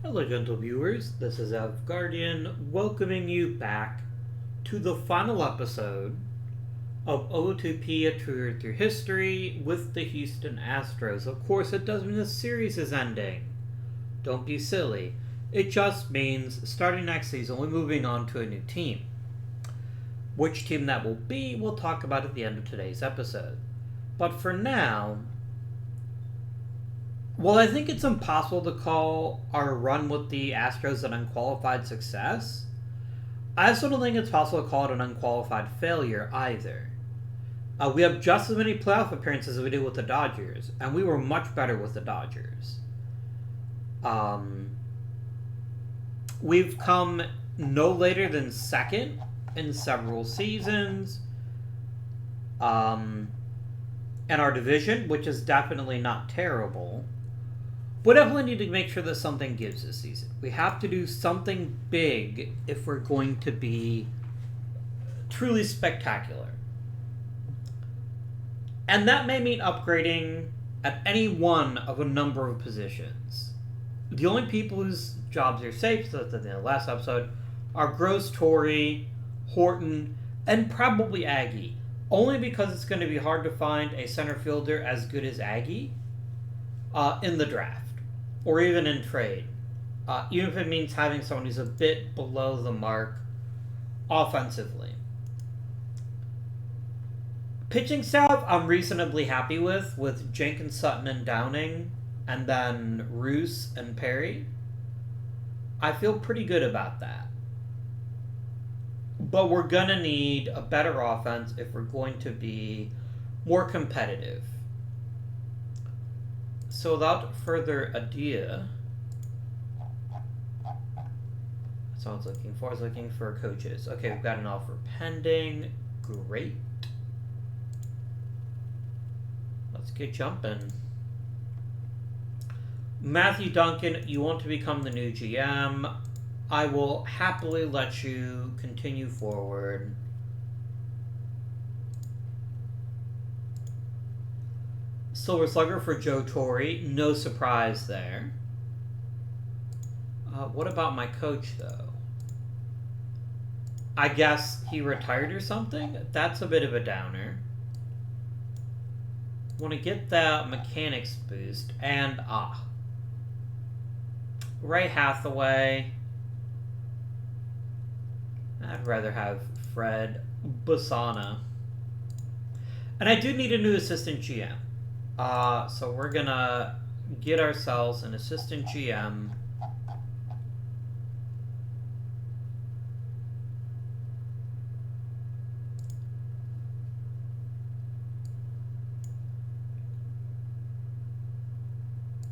Hello, gentle viewers. This is Elf Guardian welcoming you back to the final episode of OOTP, A Tour Through History with the Houston Astros. Of course, it doesn't mean the series is ending. Don't be silly. It just means starting next season, we're moving on to a new team. Which team that will be, we'll talk about at the end of today's episode. But for now, well, I think it's impossible to call our run with the Astros an unqualified success. I also don't think it's possible to call it an unqualified failure either. We have just as many playoff appearances as we did with the Dodgers, and we were much better with the Dodgers. We've come no later than second in several seasons. In our division, which is definitely not terrible. We definitely need to make sure that something gives this season. We have to do something big if we're going to be truly spectacular. And that may mean upgrading at any one of a number of positions. The only people whose jobs are safe, so that's in the last episode, are Gross, Torrey, Horton, and probably Aggie. Only because it's going to be hard to find a center fielder as good as Aggie in the draft. Or even in trade. Even if it means having someone who's a bit below the mark offensively. Pitching staff, I'm reasonably happy with Jenkins, Sutton, and Downing, and then Roos and Perry. I feel pretty good about that. But we're going to need a better offense if we're going to be more competitive. So without further ado, that's what I was looking for. I was looking for coaches. Okay, we've got an offer pending. Great. Let's get jumping. Matthew Duncan, you want to become the new GM. I will happily let you continue forward. Silver Slugger for Joe Torre. No surprise there. What about my coach, though? I guess he retired or something? That's a bit of a downer. Want to get that mechanics boost. And, Ray Hathaway. I'd rather have Fred Basana. And I do need a new assistant GM. So we're gonna get ourselves an assistant GM.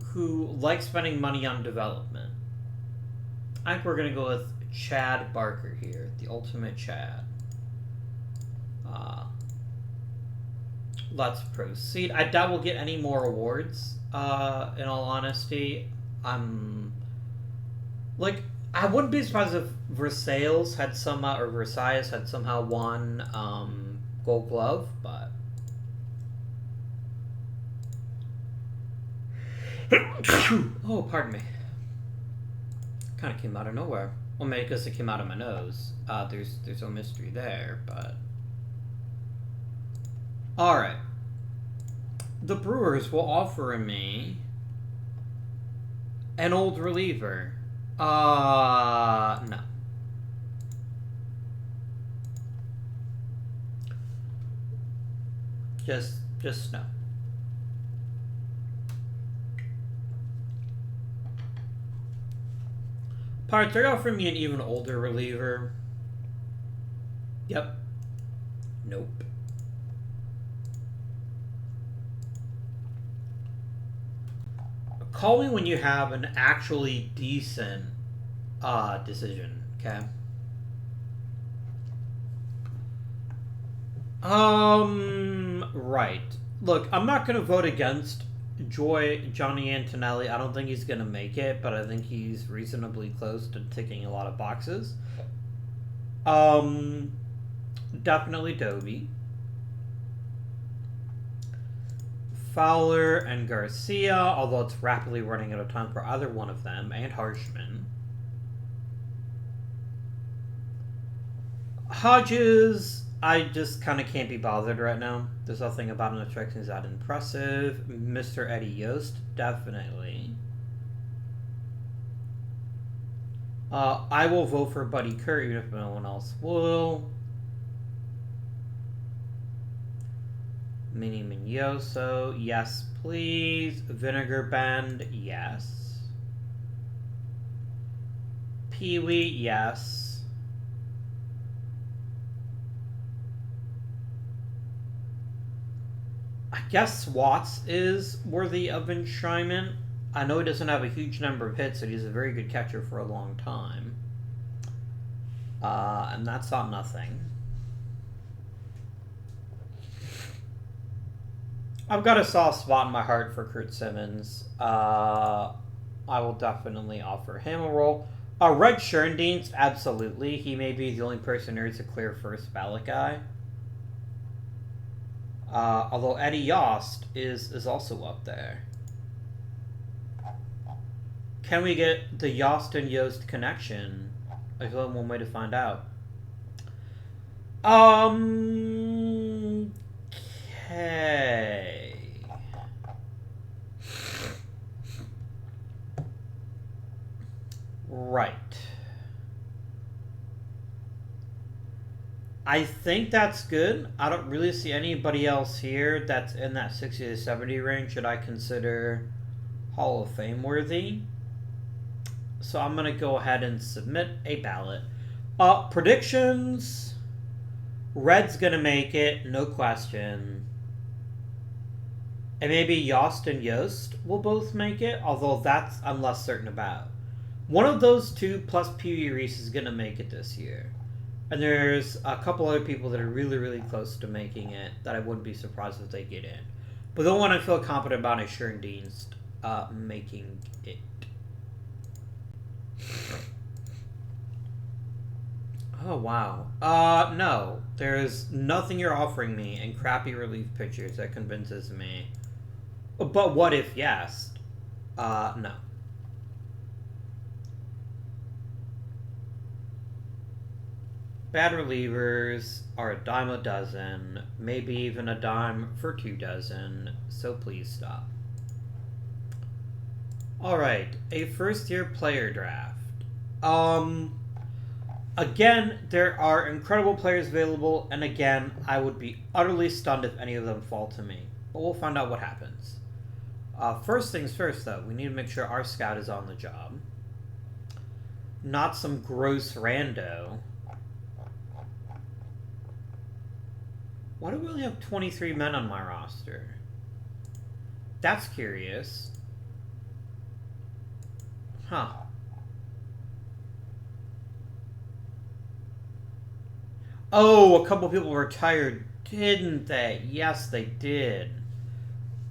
Who likes spending money on development. I think we're gonna go with Chad Barker here, the ultimate Chad. Let's proceed. I doubt we'll get any more awards, in all honesty. I wouldn't be surprised if Versailles had somehow won Gold Glove, but oh, pardon me. Kind of came out of nowhere. Well, maybe because it came out of my nose. There's no mystery there, but all right. The Brewers will offer me an old reliever. No. Just no. Pirates, they're offering me an even older reliever. Yep. Nope. Call me when you have an actually decent decision, okay? Right. Look, I'm not going to vote against Johnny Antonelli. I don't think he's going to make it, but I think he's reasonably close to ticking a lot of boxes. Definitely Dobie. Fowler and Garcia, although it's rapidly running out of time for either one of them, and Harshman. Hodges, I just kind of can't be bothered right now. There's nothing about him that strikes me as that impressive. Mr. Eddie Yost, definitely. I will vote for Buddy Kerr even if no one else will. Mini Mignoso, yes please. Vinegar Bend, yes. Pee-wee, yes. I guess Swats is worthy of enshrinement. I know he doesn't have a huge number of hits, but he's a very good catcher for a long time. And that's not nothing. I've got a soft spot in my heart for Kurt Simmons. I will definitely offer him a role. Red Schoendienst, absolutely. He may be the only person who's a clear first ballot guy. Although Eddie Yost is also up there. Can we get the Yost and Yost connection? I feel like one way to find out. Okay. Right. I think that's good. I don't really see anybody else here that's in that 60 to 70 range that I consider Hall of Fame worthy. So I'm going to go ahead and submit a ballot. Predictions. Red's going to make it, no question. And maybe Yost and Yost will both make it, although that's I'm less certain about. One of those two plus Pee-wee Reese is going to make it this year. And there's a couple other people that are really, really close to making it that I wouldn't be surprised if they get in. But the one I feel confident about is Schoendienst making it. Oh, wow. No. There's nothing you're offering me in crappy relief pictures that convinces me. But what if yes? No. Bad relievers are a dime a dozen, maybe even a dime for 2 dozen, so please stop. Alright, a first-year player draft. Again, there are incredible players available, and again, I would be utterly stunned if any of them fall to me. But we'll find out what happens. First things first, though, we need to make sure our scout is on the job. Not some gross rando. Why do we only have 23 men on my roster? That's curious. Huh. Oh, a couple people retired, didn't they? Yes, they did.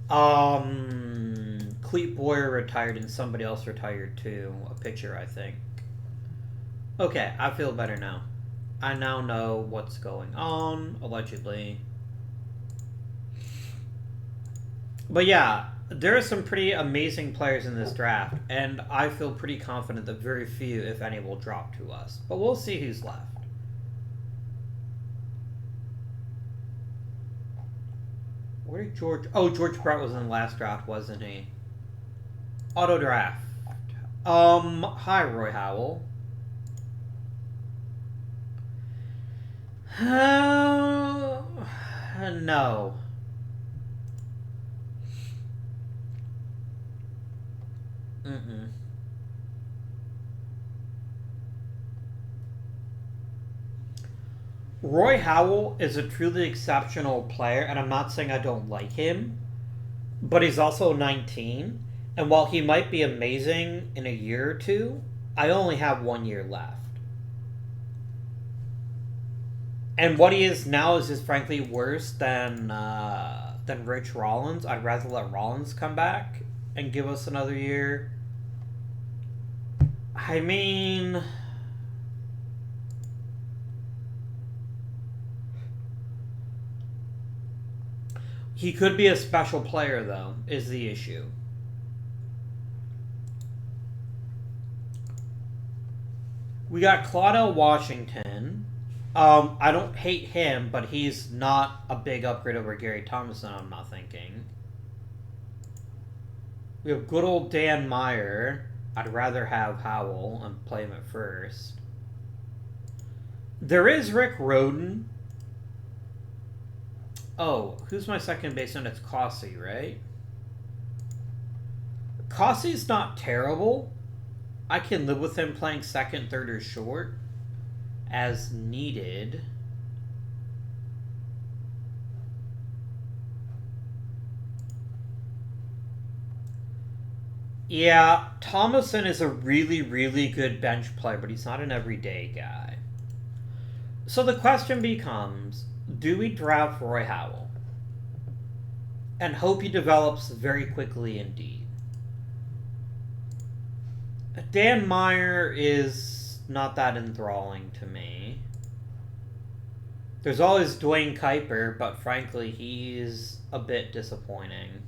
Cleet Boyer retired and somebody else retired too. A pitcher, I think. Okay, I feel better now. I now know what's going on, allegedly. But yeah, there are some pretty amazing players in this draft, and I feel pretty confident that very few, if any, will drop to us. But we'll see who's left. Where did George... Oh, George Brett was in the last draft, wasn't he? Auto draft. Hi, Roy Howell. No. Roy Howell is a truly exceptional player, and I'm not saying I don't like him, but he's also 19, and while he might be amazing in a year or two, I only have 1 year left. And what he is now is just frankly worse than Rich Rollins. I'd rather let Rollins come back and give us another year. I mean... He could be a special player, though, is the issue. We got Claudel Washington. I don't hate him, but he's not a big upgrade over Gary Thomason, I'm not thinking. We have good old Dan Meyer. I'd rather have Howell and play him at first. There is Rick Roden. Oh, who's my second baseman? It's Cossey, right? Cossey's not terrible. I can live with him playing second, third, or short as needed. Yeah, Thomason is a really, really good bench player, but he's not an everyday guy. So the question becomes, do we draft Roy Howell? And hope he develops very quickly indeed. Dan Meyer is not that enthralling to me. There's always Dwayne Kuiper, but frankly, he's a bit disappointing.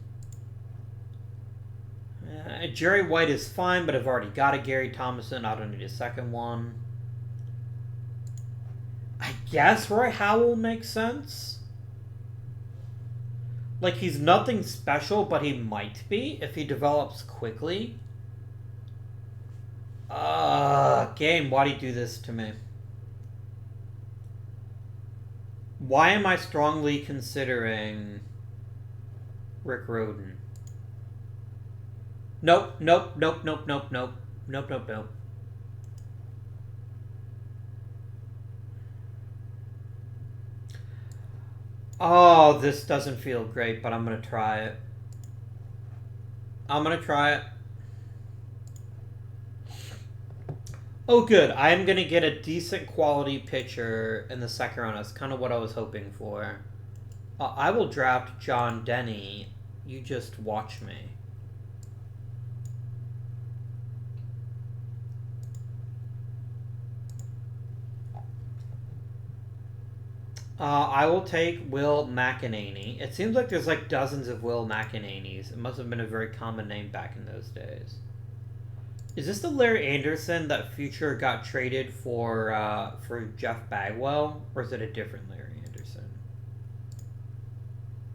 Jerry White is fine, but I've already got a Gary Thomason. I don't need a second one. I guess Roy Howell makes sense. Like, he's nothing special, but he might be if he develops quickly. Game, why do you do this to me? Why am I strongly considering Rick Roden? Nope, nope, nope, nope, nope, nope. Nope, nope, nope. Oh, this doesn't feel great, but I'm gonna try it. I'm gonna try it. Oh, good. I'm going to get a decent quality pitcher in the second round. That's kind of what I was hoping for. I will draft John Denny. You just watch me. I will take Will McEnany. It seems like there's like dozens of Will McEnanys. It must have been a very common name back in those days. Is this the Larry Anderson that Future got traded for Jeff Bagwell? Or is it a different Larry Anderson?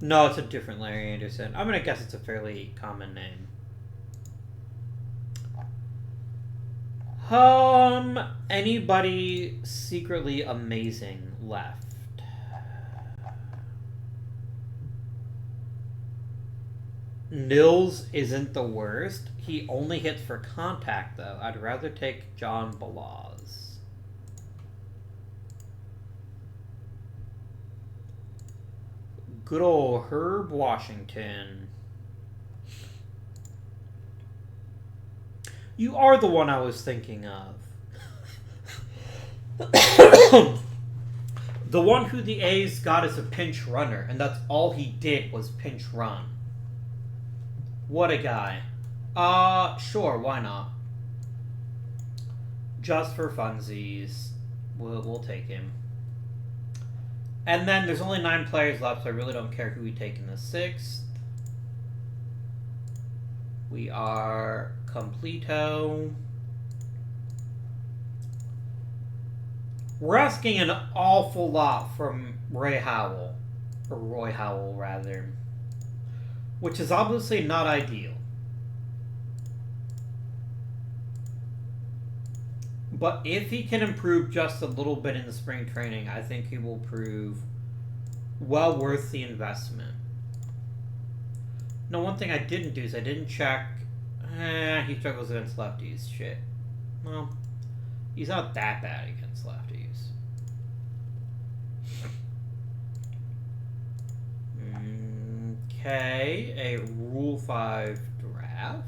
No, it's a different Larry Anderson. I'm going to guess it's a fairly common name. Anybody secretly amazing left? Nils isn't the worst. He only hits for contact, though. I'd rather take John Balaz. Good old Herb Washington. You are the one I was thinking of. The one who the A's got as a pinch runner, and that's all he did was pinch run. What a guy. Sure, why not? Just for funsies. We'll take him. And then there's only 9 players left, so I really don't care who we take in the 6th. We are completo. We're asking an awful lot from Roy Howell, rather. Which is obviously not ideal. But if he can improve just a little bit in the spring training, I think he will prove well worth the investment. No, one thing I didn't do is I didn't check. He struggles against lefties. Shit. Well, he's not that bad against lefties. Okay, a Rule 5 draft.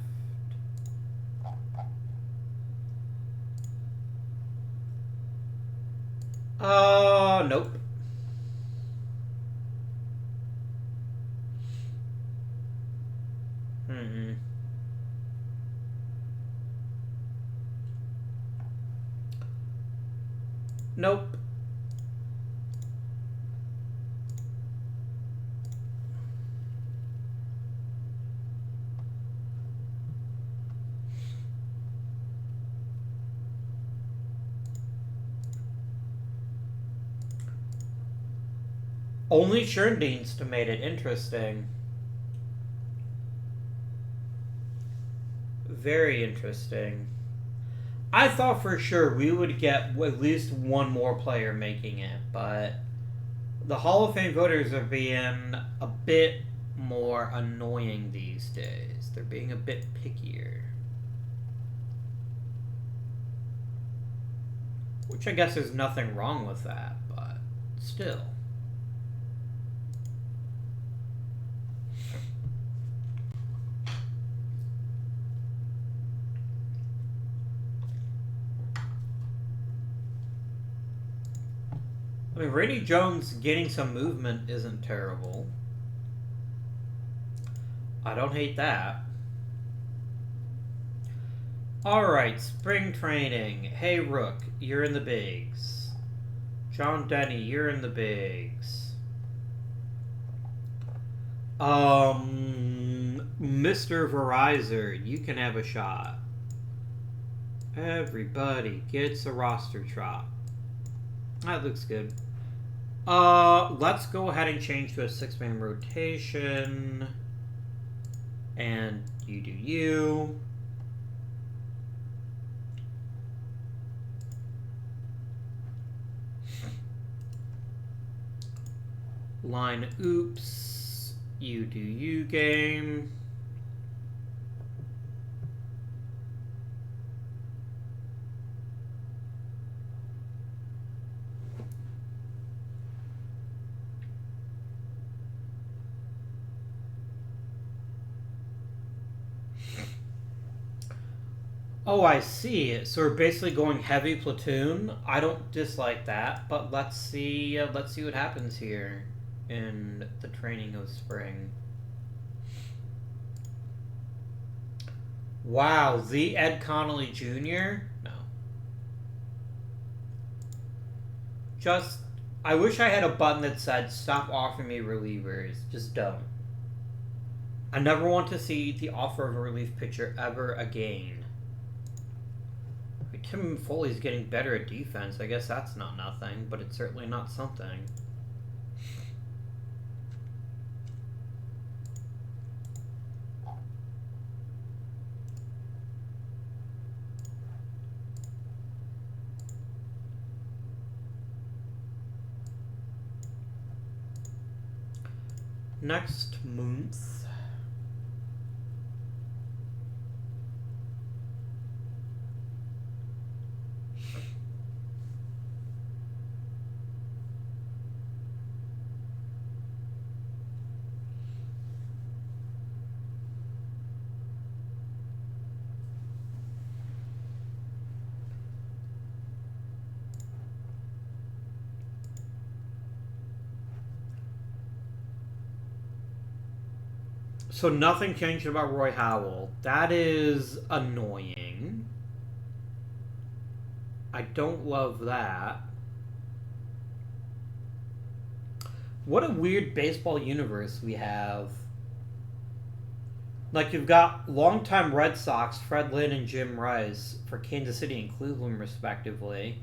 Nope. Nope. Only Sherndines to made it interesting. Very interesting. I thought for sure we would get at least one more player making it, but the Hall of Fame voters are being a bit more annoying these days. They're being a bit pickier. Which I guess there's nothing wrong with that, but still. I mean, Randy Jones getting some movement isn't terrible. I don't hate that. Alright, spring training. Hey, Rook, you're in the bigs. John Denny, you're in the bigs. Mr. Verizer, you can have a shot. Everybody gets a roster trot. That looks good. Let's go ahead and change to a 6-man rotation. And you do you. Line oops. You do you game. Oh, I see. So we're basically going heavy platoon. I don't dislike that, but let's see what happens here in the training of spring. Wow, the Ed Connolly Jr.? No. Just, I wish I had a button that said, stop offering me relievers. Just don't. I never want to see the offer of a relief pitcher ever again. Tim Foley's getting better at defense. I guess that's not nothing, but it's certainly not something. Next month. So nothing changed about Roy Howell. That is annoying. I don't love that. What a weird baseball universe we have. Like, you've got longtime Red Sox, Fred Lynn and Jim Rice, for Kansas City and Cleveland, respectively.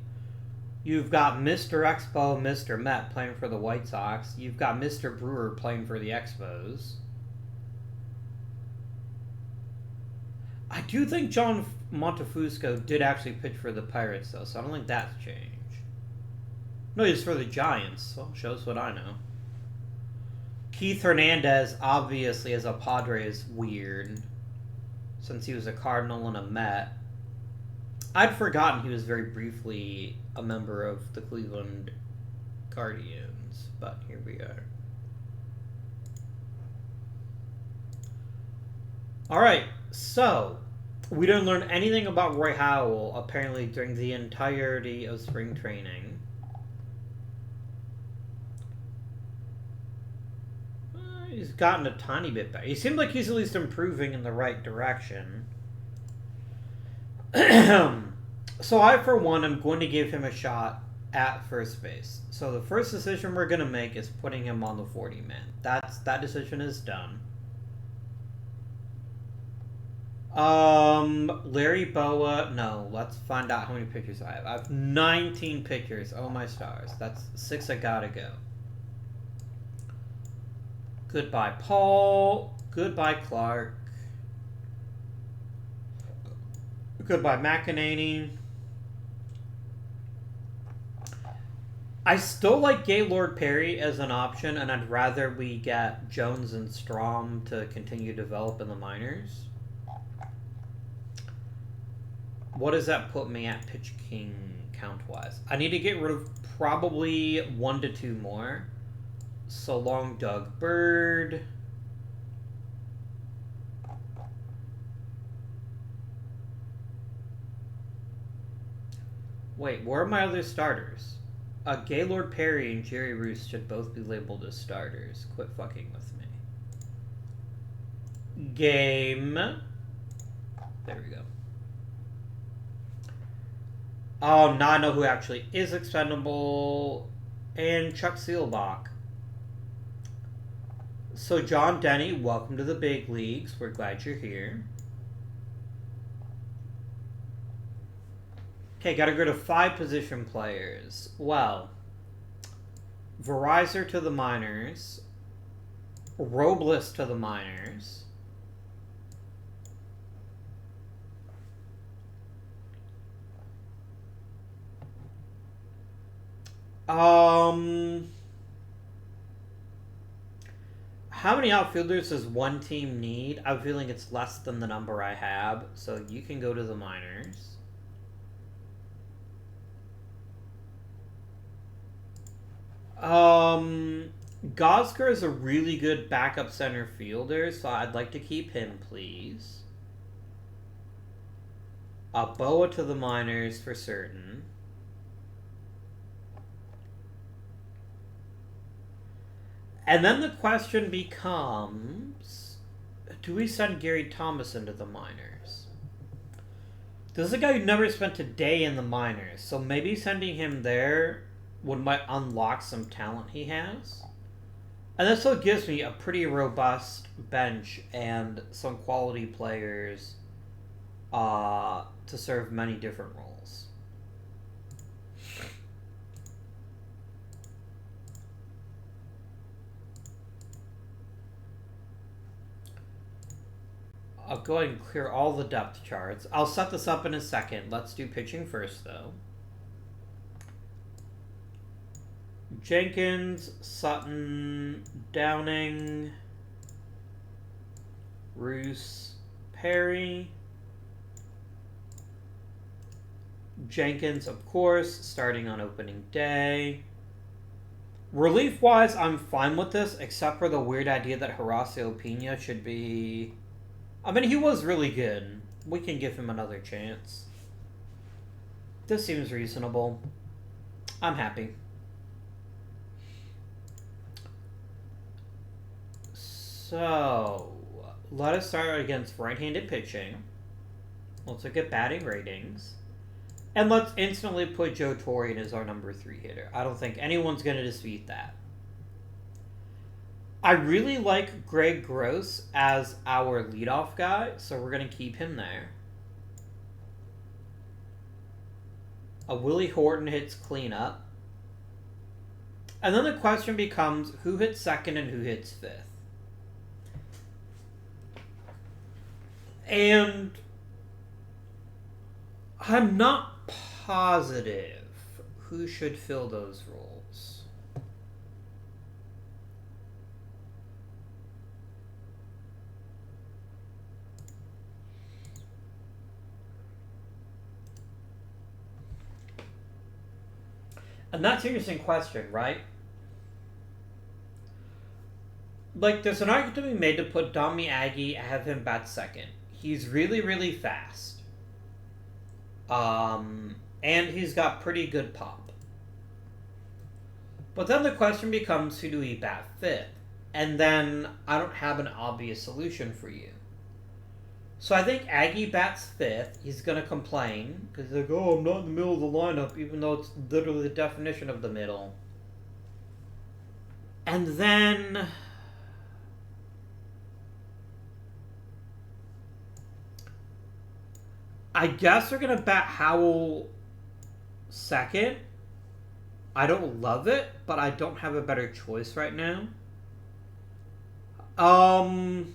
You've got Mr. Expo, Mr. Met playing for the White Sox. You've got Mr. Brewer playing for the Expos. I do think John Montefusco did actually pitch for the Pirates, though, so I don't think that's changed. No, he's for the Giants. Well, shows what I know. Keith Hernandez, obviously, as a Padre, is weird, since he was a Cardinal and a Met. I'd forgotten he was very briefly a member of the Cleveland Guardians, but here we are. Alright, so, we didn't learn anything about Roy Howell, apparently, during the entirety of spring training. He's gotten a tiny bit better. He seems like he's at least improving in the right direction. So I, for one, am going to give him a shot at first base. So the first decision we're going to make is putting him on the 40-man. That decision is done. Larry Boa, no, let's find out how many pitchers I have. I have 19 pitchers. Oh my stars. That's 6 I gotta go. Goodbye, Paul. Goodbye, Clark. Goodbye, McEnany. I still like Gaylord Perry as an option, and I'd rather we get Jones and Strom to continue to develop in the minors. What does that put me at Pitch King count-wise? I need to get rid of probably 1 to 2 more. So long, Doug Bird. Wait, where are my other starters? Gaylord Perry and Jerry Roos should both be labeled as starters. Quit fucking with me. Game. There we go. Oh, now I know who actually is expendable. And Chuck Seelbach. So, John Denny, welcome to the big leagues. We're glad you're here. Okay, gotta go to 5 position players. Well, Verizon to the minors. Robles to the minors. How many outfielders does one team need? I'm feeling it's less than the number I have, so you can go to the minors. Gosger is a really good backup center fielder, so I'd like to keep him, please. Boa to the minors for certain. And then the question becomes, do we send Gary Thomas into the minors? This is a guy who never spent a day in the minors, so maybe sending him there might unlock some talent he has. And this still gives me a pretty robust bench and some quality players to serve many different roles. I'll go ahead and clear all the depth charts. I'll set this up in a second. Let's do pitching first, though. Jenkins, Sutton, Downing, Roos, Perry. Jenkins, of course, starting on opening day. Relief-wise, I'm fine with this, except for the weird idea that Horacio Pena should be... I mean, he was really good. We can give him another chance. This seems reasonable. I'm happy. So, let us start against right-handed pitching. Let's look at batting ratings. And let's instantly put Joe Torre in as our number 3 hitter. I don't think anyone's going to dispute that. I really like Greg Gross as our leadoff guy, so we're going to keep him there. Willie Horton hits cleanup. And then the question becomes, who hits second and who hits fifth? And I'm not positive who should fill those roles. And that's an interesting question, right? Like, there's an argument to be made to put Dom Miyagi, have him bat second. He's really, really fast. And he's got pretty good pop. But then the question becomes, who do we bat fifth? And then I don't have an obvious solution for you. So I think Aggie bats fifth. He's going to complain. Because he's like, oh, I'm not in the middle of the lineup, even though it's literally the definition of the middle. And then... I guess they're going to bat Howell second. I don't love it, but I don't have a better choice right now. Kossi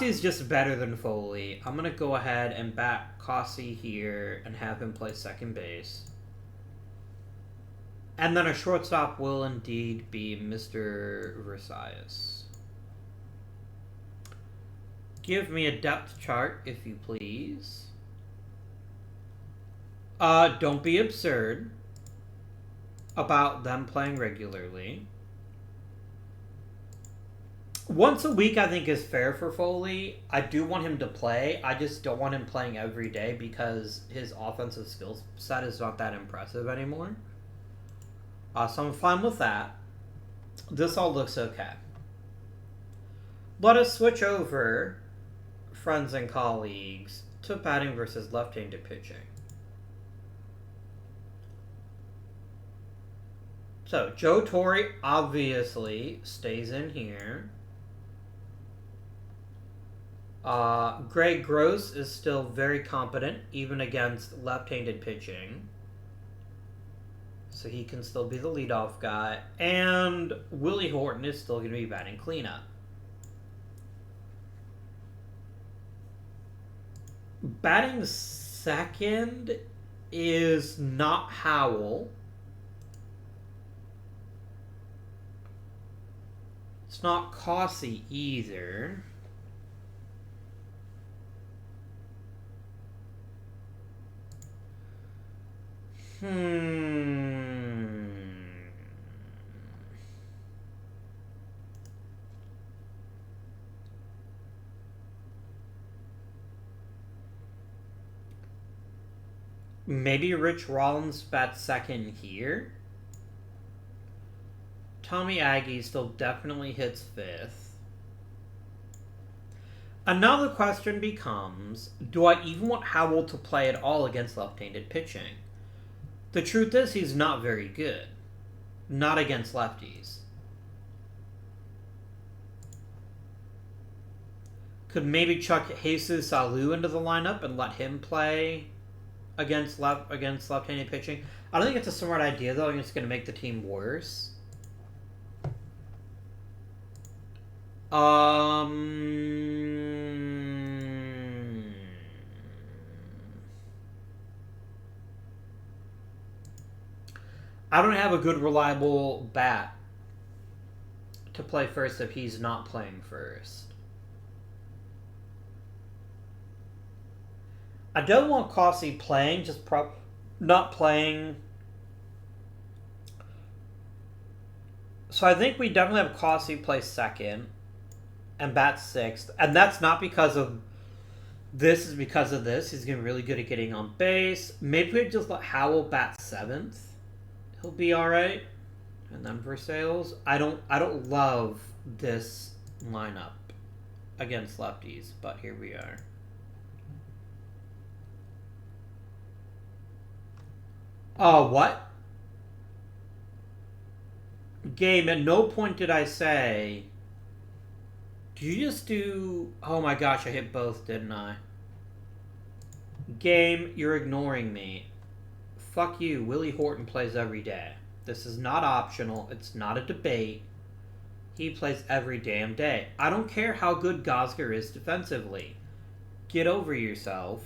is just better than Foley. I'm gonna go ahead and bat Kossi here and have him play second base. And then a shortstop will indeed be Mr. Versailles. Give me a depth chart, if you please. Don't be absurd about them playing regularly. Once a week, I think, is fair for Foley. I do want him to play. I just don't want him playing every day because his offensive skill set is not that impressive anymore. So I'm fine with that. This all looks okay. Let us switch over, friends and colleagues, to batting versus left-handed pitching. So, Joe Torre obviously stays in here. Greg Gross is still very competent, even against left-handed pitching. So he can still be the leadoff guy. And Willie Horton is still going to be batting cleanup. Batting second is not Howell. It's not Kossi either. Maybe Rich Rollins bats second here. Tommy Aggie still definitely hits fifth. Another question becomes, do I even want Howell to play at all against left-handed pitching? The truth is, he's not very good. Not against lefties. Could maybe chuck Jesus Alou into the lineup and let him play against left-handed pitching? I don't think it's a smart idea, though. I think it's going to make the team worse. I don't have a good, reliable bat to play first if he's not playing first. I don't want Kossi playing, just not playing. So I think we definitely have Kossi play second and bat sixth. And that's not because of this, is because of this. He's getting really good at getting on base. Maybe we just let Howell bat seventh. He'll be alright. And then for sales, I don't love this lineup against lefties, but here we are. What? Game, at no point did I say... Do you just do... Oh my gosh, I hit both, didn't I? Game, you're ignoring me. Fuck you, Willie Horton plays every day. This is not optional, it's not a debate. He plays every damn day. I don't care how good Gosger is defensively. Get over yourself.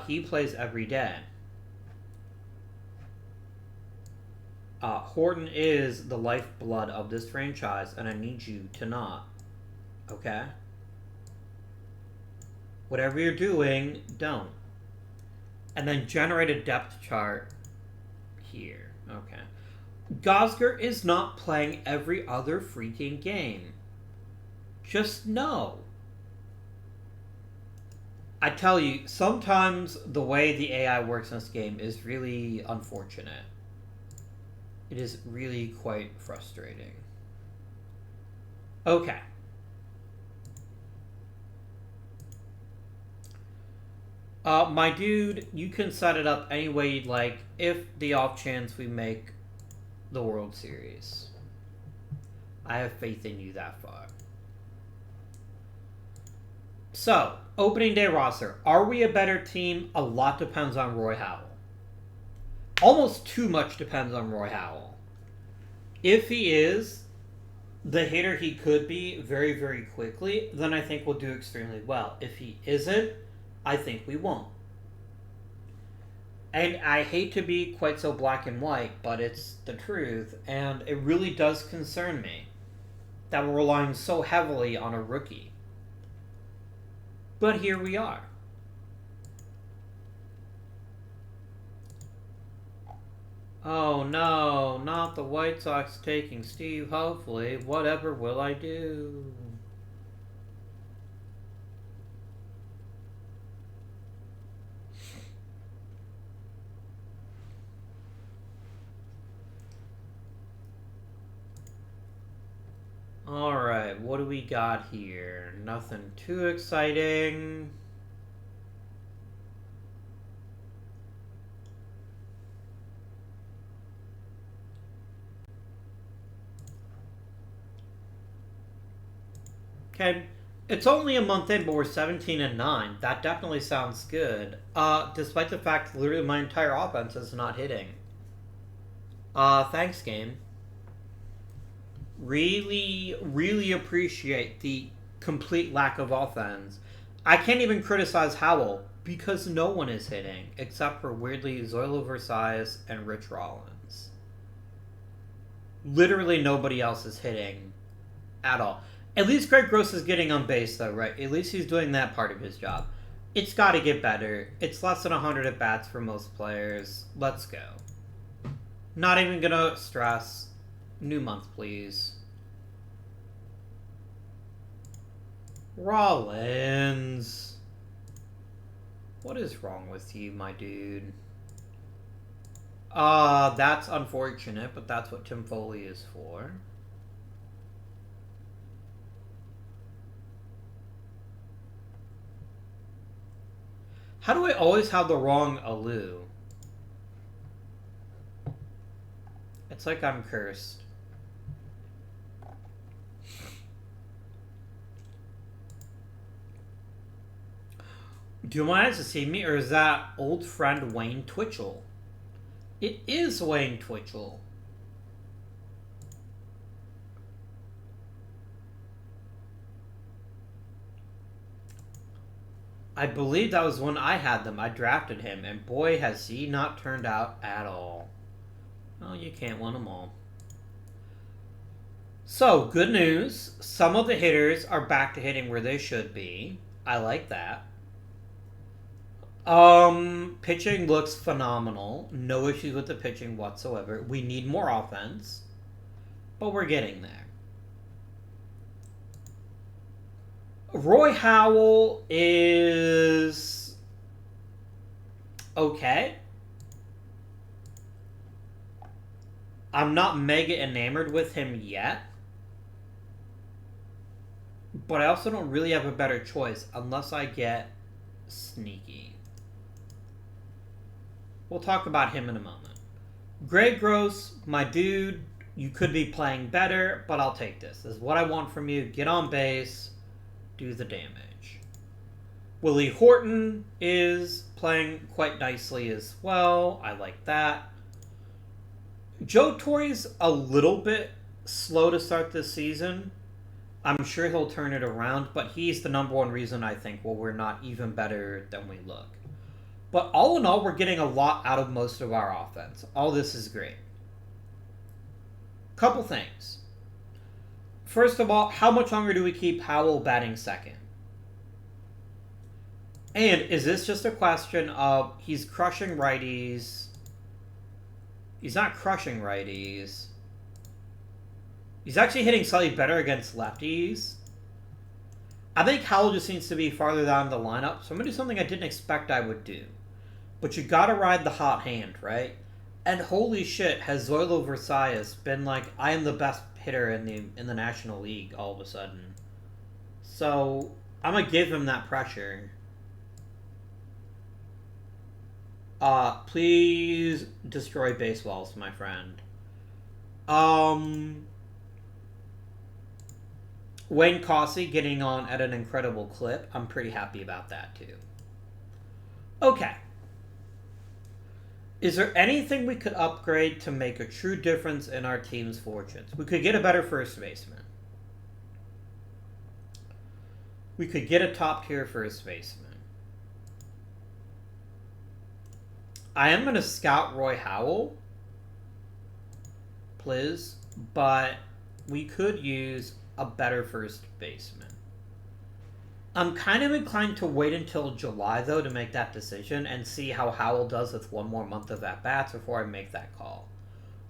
He plays every day. Horton is the lifeblood of this franchise, and I need you to not. Okay? Whatever you're doing, don't. And then generate a depth chart here. Okay. Gosger is not playing every other freaking game. Just know. I tell you, sometimes the way the AI works in this game is really unfortunate. It is really quite frustrating. Okay. My dude, you can set it up any way you'd like if the off chance we make the World Series. I have faith in you that far. So, opening day roster. Are we a better team? A lot depends on Roy Howell. Almost too much depends on Roy Howell. If he is, the hitter he could be very, very quickly, then I think we'll do extremely well. If he isn't, I think we won't. And I hate to be quite so black and white, but it's the truth, and it really does concern me that we're relying so heavily on a rookie. But here we are. Oh no, not the White Sox taking Steve Hopefully. Whatever will I do? Alright, what do we got here? Nothing too exciting. Okay, it's only a month in, but we're 17-9. That definitely sounds good. Despite the fact that literally my entire offense is not hitting. Thanks, game. Really, really appreciate the complete lack of offense. I can't even criticize Howell because no one is hitting except for weirdly Zoilo Versailles and Rich Rollins. Literally nobody else is hitting at all. At least Greg Gross is getting on base though, right? At least he's doing that part of his job. It's got to get better. It's less than 100 at bats for most players. Let's go. Not even gonna stress. New month, please. Rollins. What is wrong with you, my dude? That's unfortunate, but that's what Tim Foley is for. How do I always have the wrong Alu? It's like I'm cursed. Do you want to see me, or is that old friend Wayne Twitchell? It is Wayne Twitchell. I believe that was when I had them. I drafted him, and boy, has he not turned out at all. Oh, you can't win them all. So, good news. Some of the hitters are back to hitting where they should be. I like that. Pitching looks phenomenal. No issues with the pitching whatsoever. We need more offense, but we're getting there. Roy Howell is okay. I'm not mega enamored with him yet, but I also don't really have a better choice unless I get sneaky. We'll talk about him in a moment. Greg Gross, my dude, you could be playing better, but I'll take this. This is what I want from you. Get on base. Do the damage. Willie Horton is playing quite nicely as well. I like that. Joe Torre's a little bit slow to start this season. I'm sure he'll turn it around, but he's the number one reason I think, well, we're not even better than we look. But all in all, we're getting a lot out of most of our offense. All this is great. Couple things. First of all, how much longer do we keep Howell batting second? And is this just a question of he's crushing righties? He's not crushing righties. He's actually hitting slightly better against lefties. I think Howell just needs to be farther down the lineup. So I'm going to do something I didn't expect I would do. But you got to ride the hot hand, right? And holy shit, has Zoilo Versailles been like, I am the best hitter in the National League all of a sudden. So I'm going to give him that pressure. Please destroy baseballs, my friend. Wayne Cossey getting on at an incredible clip. I'm pretty happy about that too. Okay. Is there anything we could upgrade to make a true difference in our team's fortunes? We could get a better first baseman. we could get a top-tier first baseman. I am going to scout Roy Howell, please, but we could use a better first baseman. I'm kind of inclined to wait until July, though, to make that decision and see how Howell does with one more month of at-bats before I make that call.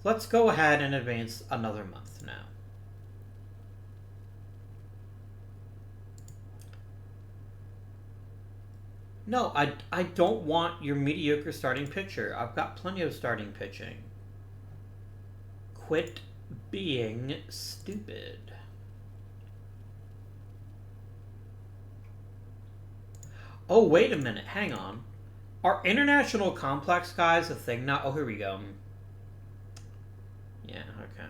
Let's go ahead and advance another month now. No, I don't want your mediocre starting pitcher. I've got plenty of starting pitching. Quit being stupid. Oh, wait a minute. Hang on. Are international complex guys a thing now? Oh, here we go. Yeah, okay.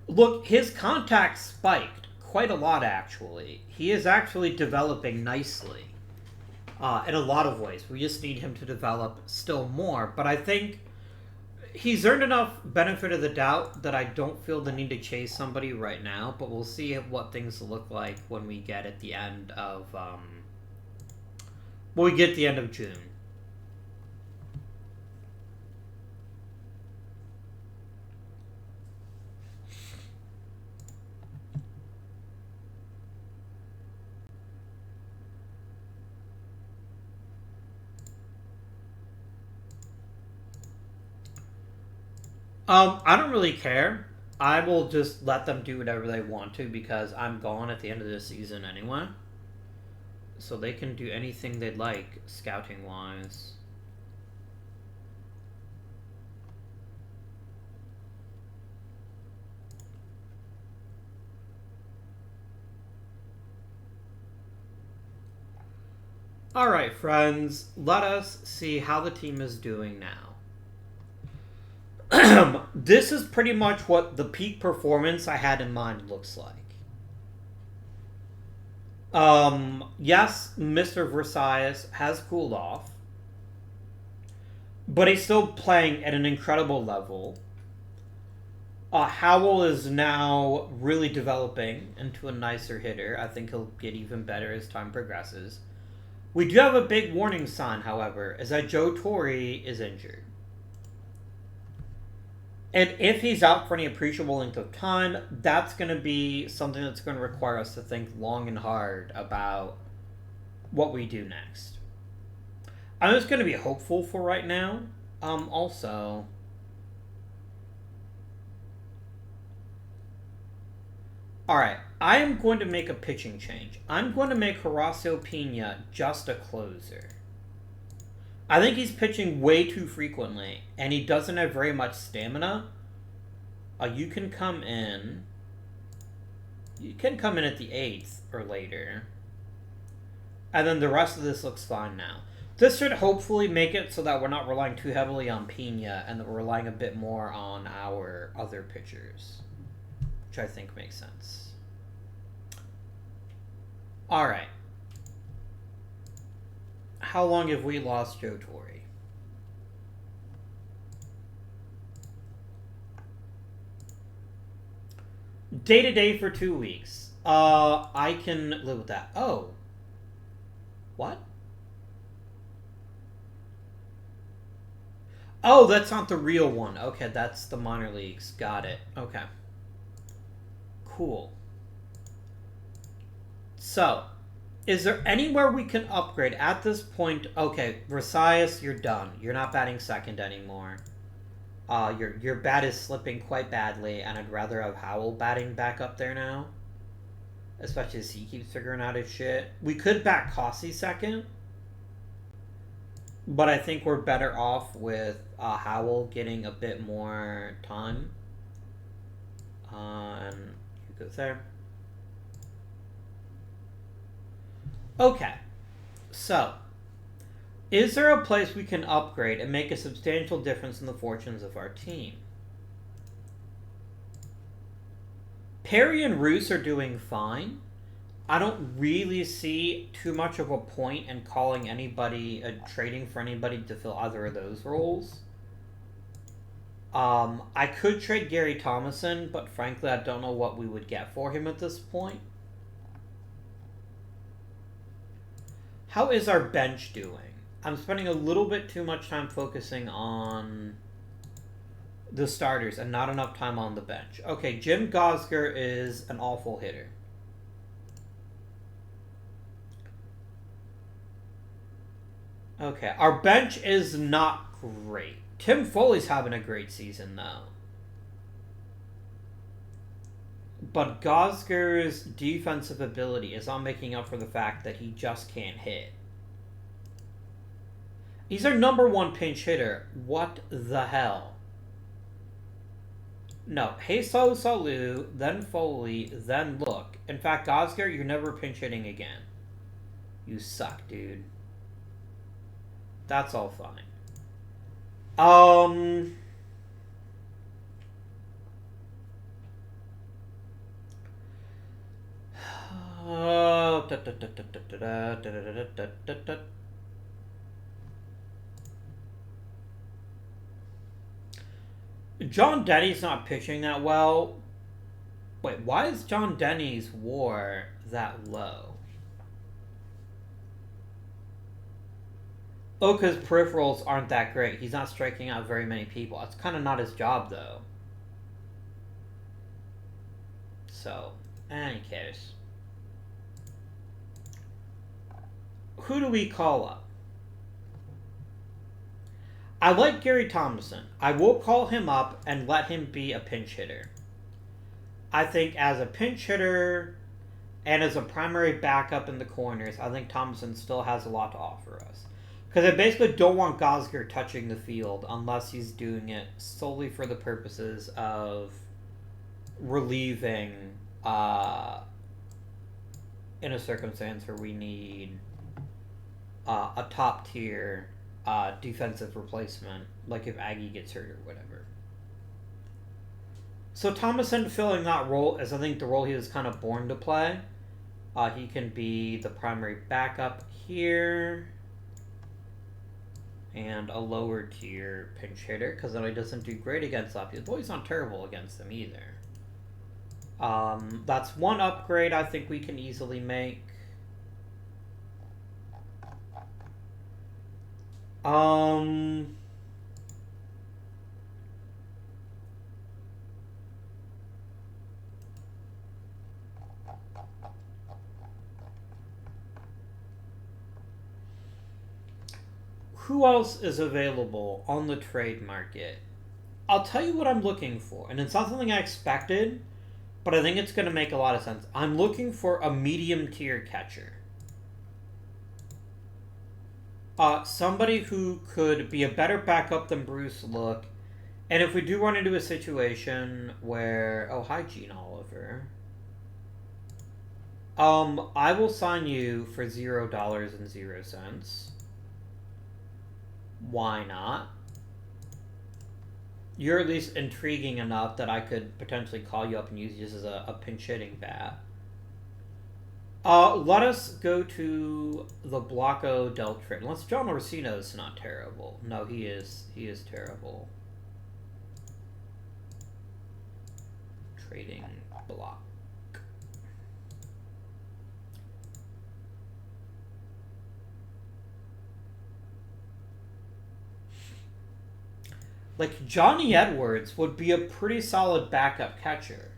Look, his contact spiked quite a lot, actually. He is actually developing nicely in a lot of ways. We just need him to develop still more. But I think he's earned enough benefit of the doubt that I don't feel the need to chase somebody right now. But we'll see what things look like when we get at the end of... when we get the end of June. I don't really care. I will just let them do whatever they want to because I'm gone at the end of this season anyway. So they can do anything they'd like, scouting-wise. Alright, friends. Let us see how the team is doing now. This is pretty much what the peak performance I had in mind looks like. Yes, Mr. Versailles has cooled off, but he's still playing at an incredible level. Howell is now really developing into a nicer hitter. I think he'll get even better as time progresses. We do have a big warning sign, however, is that Joe Torre is injured. And if he's out for any appreciable length of time, that's going to be something that's going to require us to think long and hard about what we do next. I'm just going to be hopeful for right now. Also... Alright, I am going to make a pitching change. I'm going to make Horacio Pena just a closer. I think he's pitching way too frequently, and he doesn't have very much stamina. You can come in. You can come in at the 8th or later. And then the rest of this looks fine now. This should hopefully make it so that we're not relying too heavily on Pena, and that we're relying a bit more on our other pitchers. Which I think makes sense. Alright. How long have we lost Joe Torre? Day-to-day for 2 weeks. I can live with that. Oh. What? Oh, that's not the real one. Okay, that's the minor leagues. Got it. Okay. Cool. So, is there anywhere we can upgrade at this point? Okay, Versailles, you're done. You're not batting second anymore. Your bat is slipping quite badly, and I'd rather have Howell batting back up there now. Especially as he keeps figuring out his shit. We could bat Cossey second. But I think we're better off with Howell getting a bit more time. And he goes there. Okay, so, is there a place we can upgrade and make a substantial difference in the fortunes of our team? Perry and Roos are doing fine. I don't really see too much of a point in calling anybody, trading for anybody to fill either of those roles. I could trade Gary Thomason, but frankly, I don't know what we would get for him at this point. How is our bench doing? I'm spending a little bit too much time focusing on the starters and not enough time on the bench. Okay, Jim Gosger is an awful hitter. Okay, our bench is not great. Tim Foley's having a great season, though. But Gosger's defensive ability is not making up for the fact that he just can't hit. He's our number one pinch hitter. What the hell? No, Jesus Salu, then Foley, then look. In fact, Gosger, you're never pinch hitting again. You suck, dude. That's all fine. John Denny's not pitching that well. Wait, why is John Denny's WAR that low? Oh, because peripherals aren't that great. He's not striking out very many people. That's kind of not his job, though. So, in any case. Who do we call up? I like Gary Thomason. I will call him up and let him be a pinch hitter. I think as a pinch hitter and as a primary backup in the corners, I think Thomason still has a lot to offer us. Because I basically don't want Gosger touching the field unless he's doing it solely for the purposes of relieving in a circumstance where we need a top tier defensive replacement, like if Aggie gets hurt or whatever. So Thomason filling that role is, I think, the role he was kind of born to play. He can be the primary backup here and a lower tier pinch hitter, because then he doesn't do great against lefties. Well, he's not terrible against them either. That's one upgrade I think we can easily make. Who else is available on the trade market? I'll tell you what I'm looking for, and it's not something I expected, but I think it's going to make a lot of sense. I'm looking for a medium tier catcher. Somebody who could be a better backup than Bruce Look. And if we do run into a situation where... Oh, hi, Gene Oliver. I will sign you for $0.00. Why not? You're at least intriguing enough that I could potentially call you up and use you as a pinch hitting bat. Let us go to the Blanco Del trade. Unless John Orsino's not terrible. No, he is terrible. Trading block. Like, Johnny Edwards would be a pretty solid backup catcher.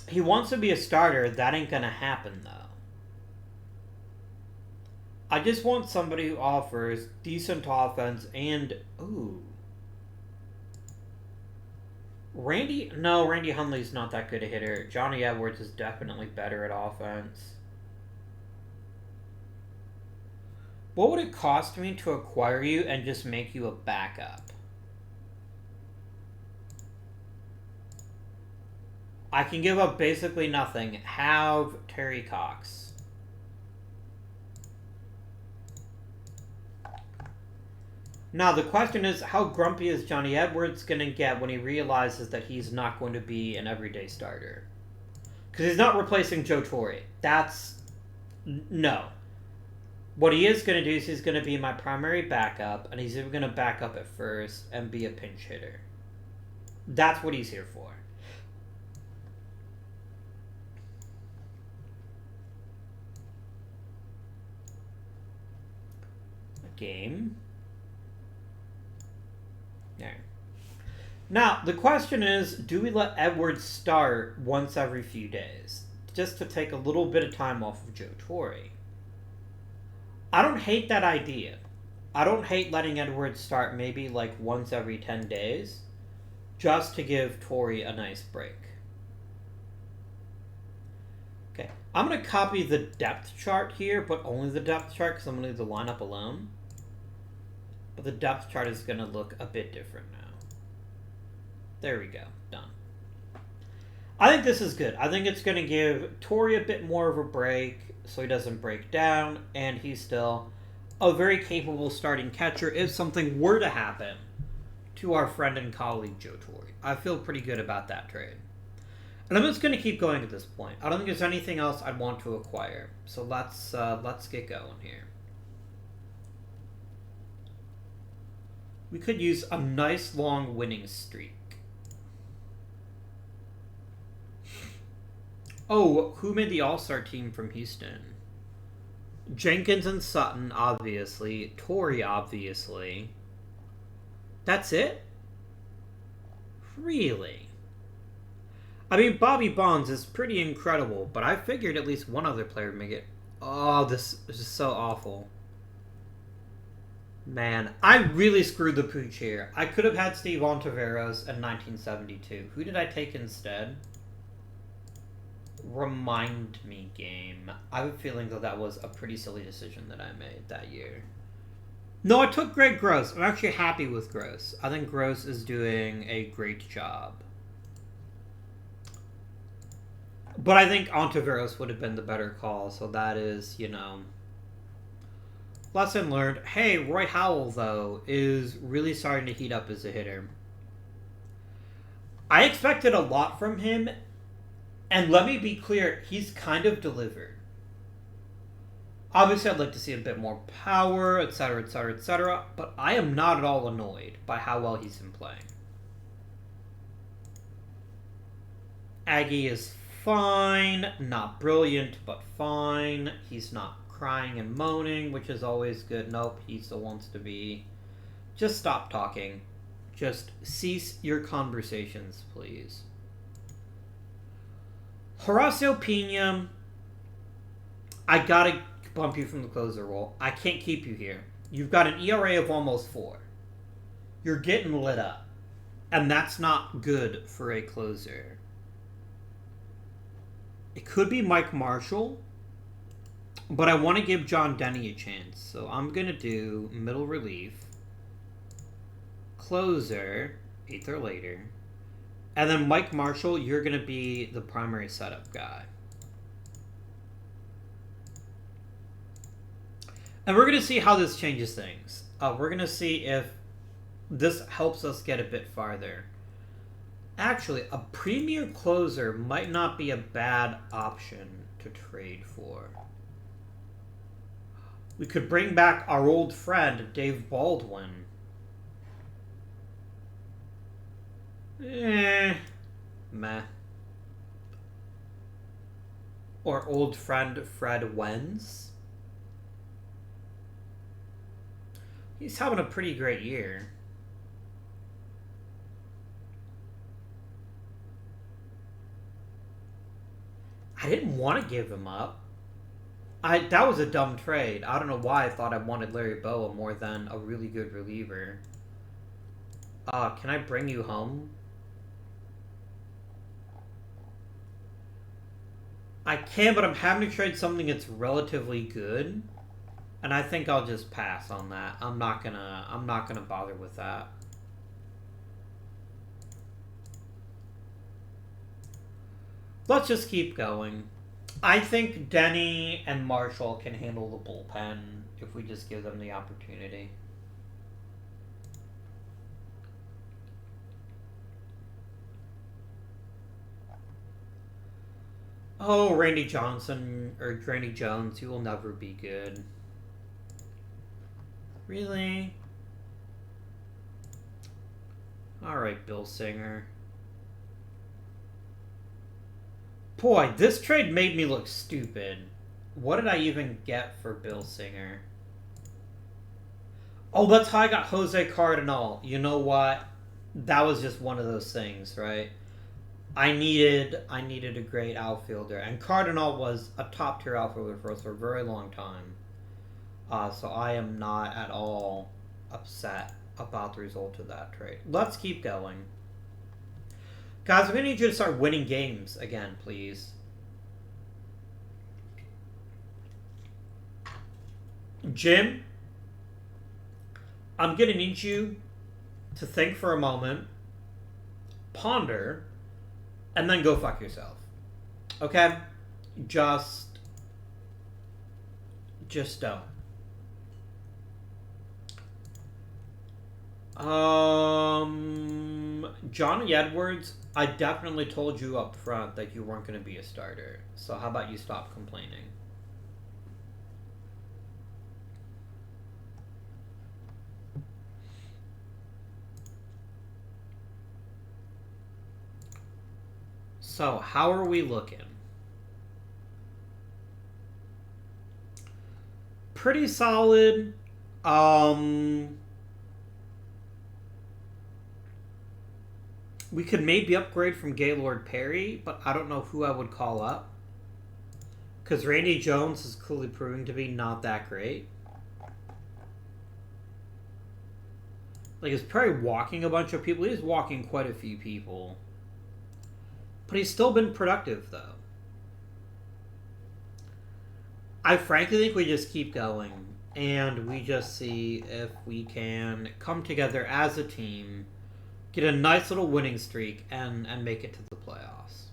He wants to be a starter. That ain't gonna happen, though. I just want somebody who offers decent offense and... Ooh. Randy Hundley's not that good a hitter. Johnny Edwards is definitely better at offense. What would it cost me to acquire you and just make you a backup? I can give up basically nothing. Have Terry Cox. Now, the question is, how grumpy is Johnny Edwards going to get when he realizes that he's not going to be an everyday starter? Because he's not replacing Joe Torre. That's... No. What he is going to do is he's going to be my primary backup, and he's even going to back up at first and be a pinch hitter. That's what he's here for. Game. There. Now, the question is, do we let Edwards start once every few days? Just to take a little bit of time off of Joe Torre. I don't hate that idea. I don't hate letting Edwards start maybe like once every 10 days. Just to give Torre a nice break. Okay, I'm going to copy the depth chart here, but only the depth chart because I'm going to leave the lineup alone. But the depth chart is going to look a bit different now. There we go. Done. I think this is good. I think it's going to give Torre a bit more of a break so he doesn't break down, and he's still a very capable starting catcher if something were to happen to our friend and colleague Joe Torre. I feel pretty good about that trade. And I'm just going to keep going at this point. I don't think there's anything else I'd want to acquire. So let's get going here. We could use a nice long winning streak. Oh, who made the All-Star team from Houston? Jenkins and Sutton, obviously. Torre, obviously. That's it? Really? I mean, Bobby Bonds is pretty incredible, but I figured at least one other player would make it. Oh, this is so awful. Man, I really screwed the pooch here. I could have had Steve Ontiveros in 1972. Who did I take instead? Remind me, game. I have a feeling though that was a pretty silly decision that I made that year. No, I took Greg Gross. I'm actually happy with Gross. I think Gross is doing a great job. But I think Ontiveros would have been the better call, so that is, you know, lesson learned. Hey, Roy Howell, though, is really starting to heat up as a hitter. I expected a lot from him, and let me be clear, he's kind of delivered. Obviously, I'd like to see a bit more power, etc., etc., etc., but I am not at all annoyed by how well he's been playing. Aggie is fine, not brilliant, but fine. He's not crying and moaning, which is always good. Nope, he still wants to be. Just stop talking. Just cease your conversations, please. Horacio Pena, I gotta bump you from the closer role. I can't keep you here. You've got an ERA of almost 4. You're getting lit up. And that's not good for a closer. It could be Mike Marshall, but I want to give John Denny a chance. So I'm going to do middle relief, closer, 8th or later, and then Mike Marshall, you're going to be the primary setup guy. And we're going to see how this changes things. We're going to see if this helps us get a bit farther. Actually, a premier closer might not be a bad option to trade for. We could bring back our old friend, Dave Baldwin. Meh. Or old friend Fred Wenz. He's having a pretty great year. I didn't want to give him up. That was a dumb trade. I don't know why I thought I wanted Larry Boa more than a really good reliever. Can I bring you home? I can, but I'm having to trade something that's relatively good. And I think I'll just pass on that. I'm not gonna bother with that. Let's just keep going. I think Denny and Marshall can handle the bullpen if we just give them the opportunity. Oh, Randy Johnson, or Randy Jones, he will never be good. Really? Alright, Bill Singer. Boy, this trade made me look stupid. What did I even get for Bill Singer? Oh, that's how I got Jose Cardinal. You know what? That was just one of those things, right? I needed a great outfielder, and Cardinal was a top tier outfielder for us for a very long time. So I am not at all upset about the result of that trade. Let's keep going. Guys, I'm going to need you to start winning games again, please. Jim, I'm going to need you to think for a moment, ponder, and then go fuck yourself. Okay? Just don't. Johnny Edwards, I definitely told you up front that you weren't going to be a starter. So how about you stop complaining? So, how are we looking? Pretty solid. We could maybe upgrade from Gaylord Perry, but I don't know who I would call up. Because Randy Jones is clearly proving to be not that great. Like, is Perry walking a bunch of people? He's walking quite a few people. But he's still been productive, though. I frankly think we just keep going. And we just see if we can come together as a team, get a nice little winning streak, and make it to the playoffs.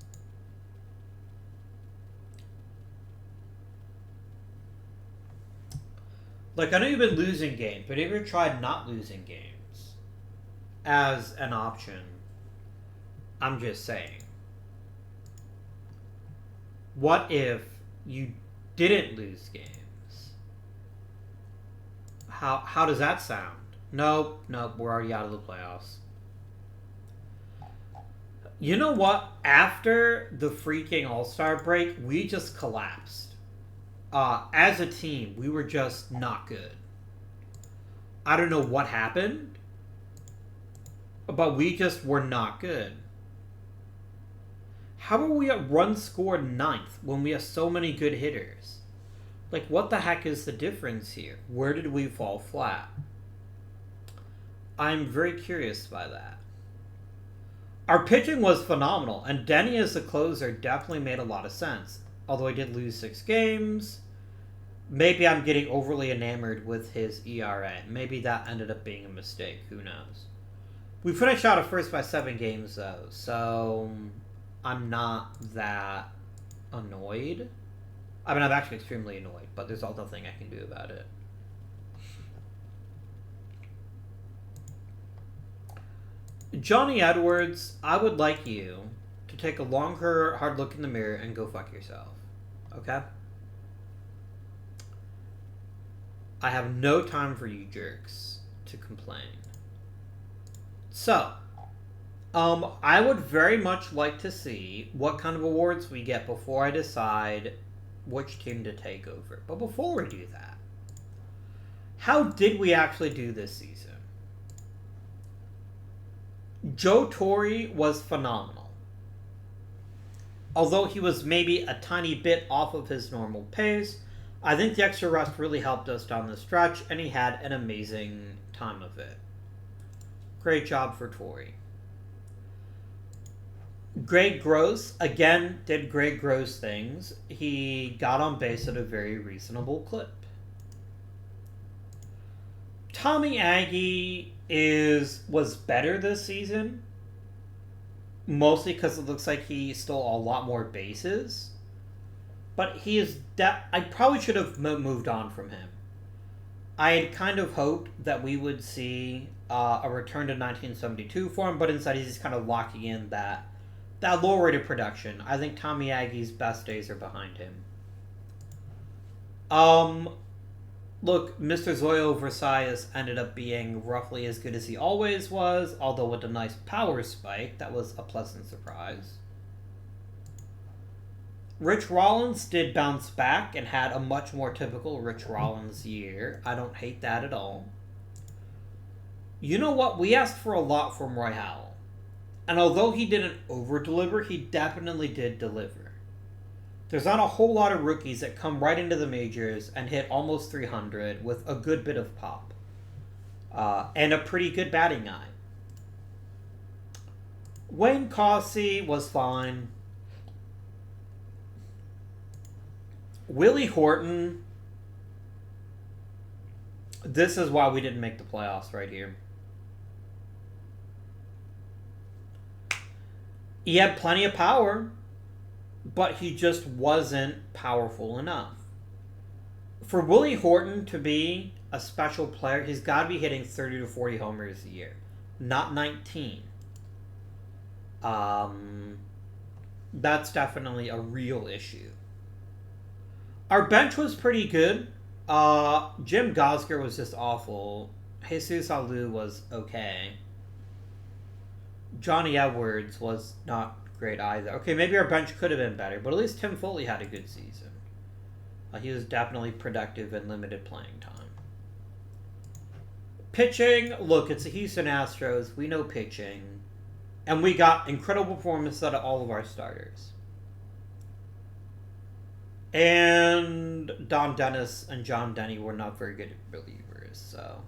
Like, I know you've been losing games, but have you ever tried not losing games as an option? I'm just saying. What if you didn't lose games? How does that sound? Nope, we're already out of the playoffs. You know what? After the freaking All-Star break, we just collapsed. As a team, we were just not good. I don't know what happened, but we just were not good. How are we at run scored 9th when we have so many good hitters? Like, what the heck is the difference here? Where did we fall flat? I'm very curious by that. Our pitching was phenomenal, and Denny as the closer definitely made a lot of sense. Although he did lose 6 games. Maybe I'm getting overly enamored with his ERA. Maybe that ended up being a mistake. Who knows? We finished out at first by 7 games, though, so I'm not that annoyed. I mean, I'm actually extremely annoyed, but there's also nothing I can do about it. Johnny Edwards, I would like you to take a longer, hard look in the mirror and go fuck yourself. Okay? I have no time for you jerks to complain. So, I would very much like to see what kind of awards we get before I decide which team to take over. But before we do that, how did we actually do this season? Joe Torre was phenomenal. Although he was maybe a tiny bit off of his normal pace, I think the extra rest really helped us down the stretch, and he had an amazing time of it. Great job for Torre. Greg Gross, again, did Greg Gross things. He got on base at a very reasonable clip. Tommy Aggie was better this season, mostly because it looks like he stole a lot more bases. But he is I probably should have moved on from him. I had kind of hoped that we would see a return to 1972 for him, but instead he's just kind of locking in that low rate of production. I think Tommy Aggie's best days are behind him. Look, Mr. Zoyo Versailles ended up being roughly as good as he always was, although with a nice power spike. That was a pleasant surprise. Rich Rollins did bounce back and had a much more typical Rich Rollins year. I don't hate that at all. You know what? We asked for a lot from Roy Howell. And although he didn't over-deliver, he definitely did deliver. There's not a whole lot of rookies that come right into the majors and hit almost 300 with a good bit of pop. And a pretty good batting eye. Wayne Cossey was fine. Willie Horton. This is why we didn't make the playoffs right here. He had plenty of power, but he just wasn't powerful enough. For Willie Horton to be a special player, he's got to be hitting 30 to 40 homers a year, not 19. That's definitely a real issue. Our bench was pretty good. Jim Gosger was just awful. Jesus Alou was okay. Johnny Edwards was not great either. Okay, maybe our bench could have been better, but at least Tim Foley had a good season. He was definitely productive and limited playing time. Pitching, look, it's the Houston Astros. We know pitching. And we got incredible performances out of all of our starters. And Don Dennis and John Denny were not very good relievers, so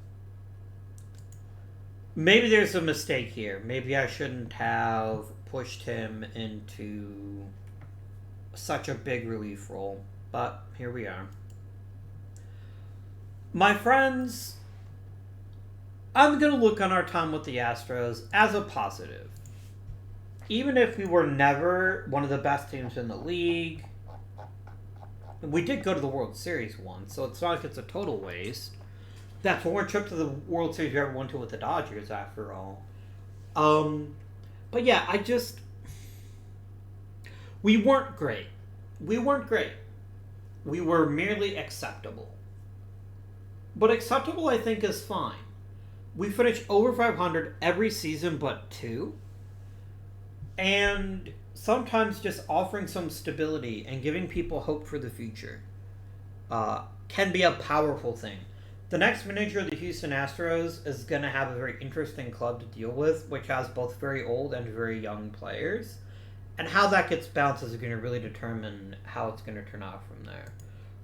maybe there's a mistake here. Maybe I shouldn't have pushed him into such a big relief role, but here we are. My friends, I'm going to look on our time with the Astros as a positive. Even if we were never one of the best teams in the league, we did go to the World Series once, so it's not like it's a total waste. That's one more trip to the World Series we ever went to with the Dodgers, after all. But yeah, we weren't great. We weren't great. We were merely acceptable. But acceptable, I think, is fine. We finished over 500 every season but 2. And sometimes just offering some stability and giving people hope for the future can be a powerful thing. The next manager of the Houston Astros is going to have a very interesting club to deal with, which has both very old and very young players. And how that gets balanced is going to really determine how it's going to turn out from there.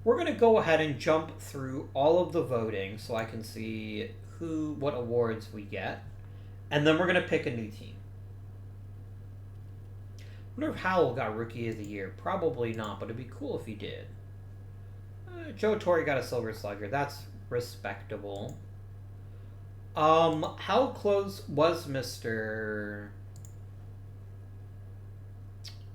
We're going to go ahead and jump through all of the voting so I can see what awards we get. And then we're going to pick a new team. I wonder if Howell got Rookie of the Year. Probably not, but it'd be cool if he did. Joe Torre got a Silver Slugger. That's respectable. How close was Mr.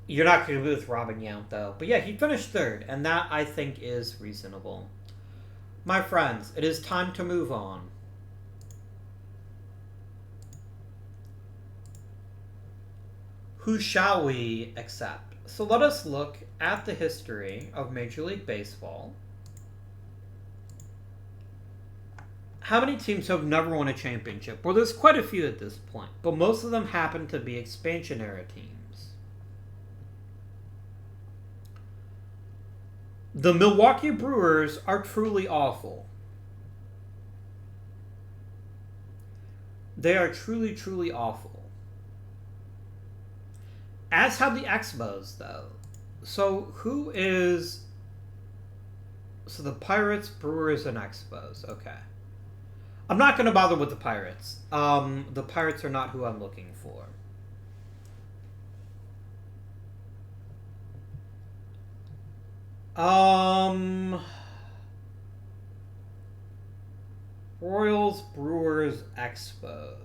You're not going to be with Robin Yount, though. But yeah, he finished 3rd, and that, I think, is reasonable. My friends, it is time to move on. Who shall we accept? So let us look at the history of Major League Baseball. How many teams have never won a championship? Well, there's quite a few at this point, but most of them happen to be expansion era teams. The Milwaukee Brewers are truly awful. They are truly, truly awful. As have the Expos, though. So So the Pirates, Brewers, and Expos. Okay. I'm not going to bother with the Pirates. The Pirates are not who I'm looking for. Royals, Brewers, Expos.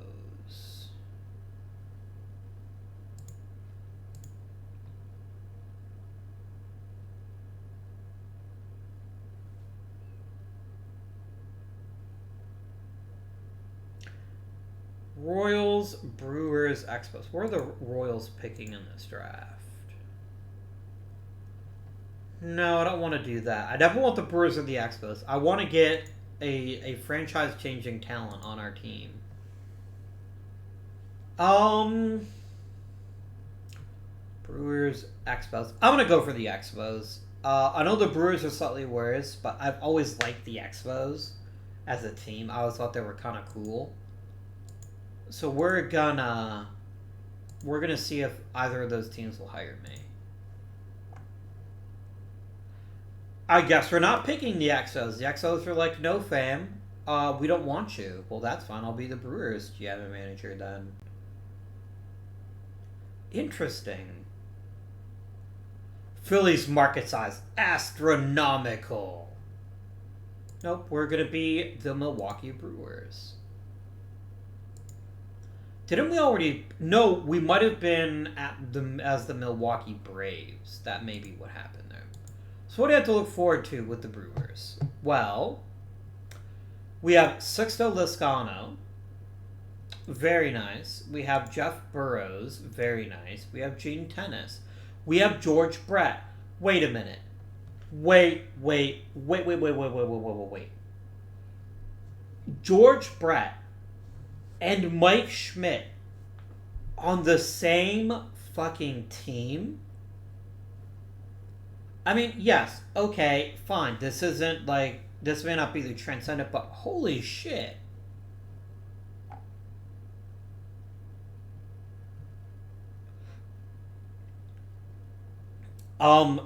Royals, Brewers, Expos. Where are the Royals picking in this draft? No, I don't want to do that. I definitely want the Brewers or the Expos. I want to get a franchise-changing talent on our team. Brewers, Expos. I'm gonna go for the Expos. I know the Brewers are slightly worse, but I've always liked the Expos as a team. I always thought they were kind of cool. So we're gonna see if either of those teams will hire me. I guess we're not picking the Expos. The Expos are like, no, fam. We don't want you. Well, that's fine. I'll be the Brewers GM and manager then. Interesting. Phillies market size astronomical. Nope, we're gonna be the Milwaukee Brewers. Didn't we already? No, we might have been as the Milwaukee Braves. That may be what happened there. So what do you have to look forward to with the Brewers? Well, we have Sixto Lizcano. Very nice. We have Jeff Burrows. Very nice. We have Gene Tennis. We have George Brett. Wait a minute. Wait. George Brett and Mike Schmidt on the same fucking team? I mean, yes, okay, fine. This isn't like, this may not be the transcendent, but holy shit.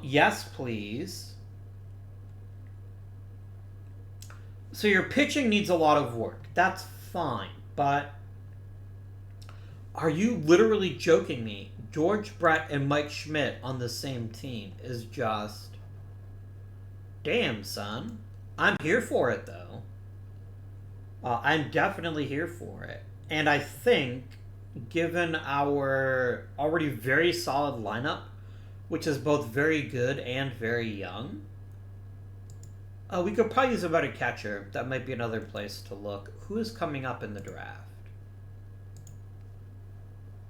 Yes, please. So your pitching needs a lot of work. That's fine, but are you literally joking me? George Brett and Mike Schmidt on the same team is just... Damn, son. I'm here for it, though. I'm definitely here for it. And I think, given our already very solid lineup, which is both very good and very young, we could probably use a better catcher. That might be another place to look. Who is coming up in the draft?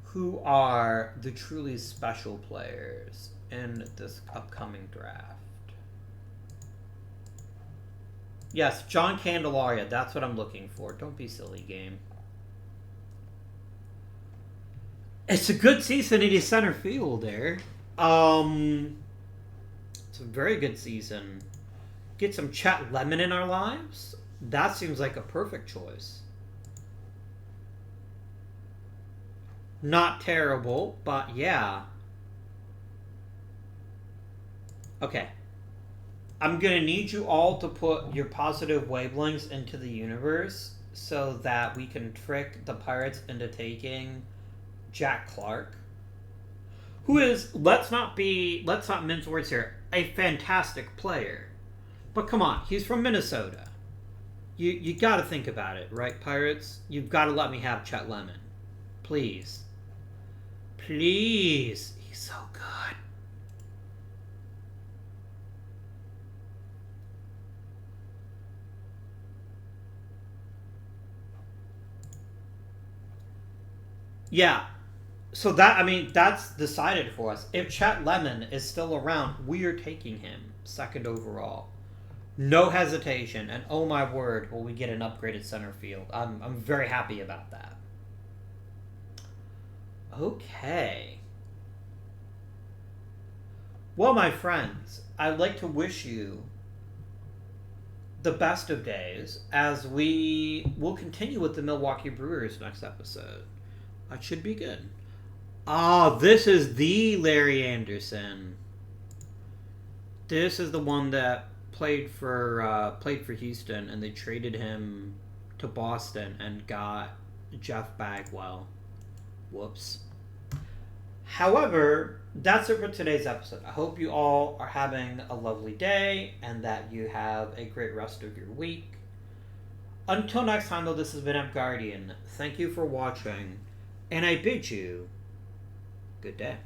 Who are the truly special players in this upcoming draft? Yes, John Candelaria. That's what I'm looking for. Don't be silly, game. It's a good season in center field there. It's a very good season. Get some Chet Lemon in our lives? That seems like a perfect choice. Not terrible, but yeah. Okay. I'm going to need you all to put your positive wavelengths into the universe so that we can trick the Pirates into taking Jack Clark, who is, let's not mince words here, a fantastic player. But come on, he's from Minnesota. You got to think about it, right, Pirates? You've got to let me have Chet Lemon. Please. Please. He's so good. Yeah. So that's decided for us. If Chet Lemon is still around, we are taking him second overall. No hesitation, and oh my word, will we get an upgraded center field. I'm very happy about that. Okay. Well, my friends, I'd like to wish you the best of days as we will continue with the Milwaukee Brewers next episode. That should be good. This is the Larry Anderson. This is the one that played for Houston, and they traded him to Boston and got Jeff Bagwell. Whoops. However, that's it for today's episode. I hope you all are having a lovely day and that you have a great rest of your week. Until next time, though, this has been Guardian. Thank you for watching, and I bid you good day.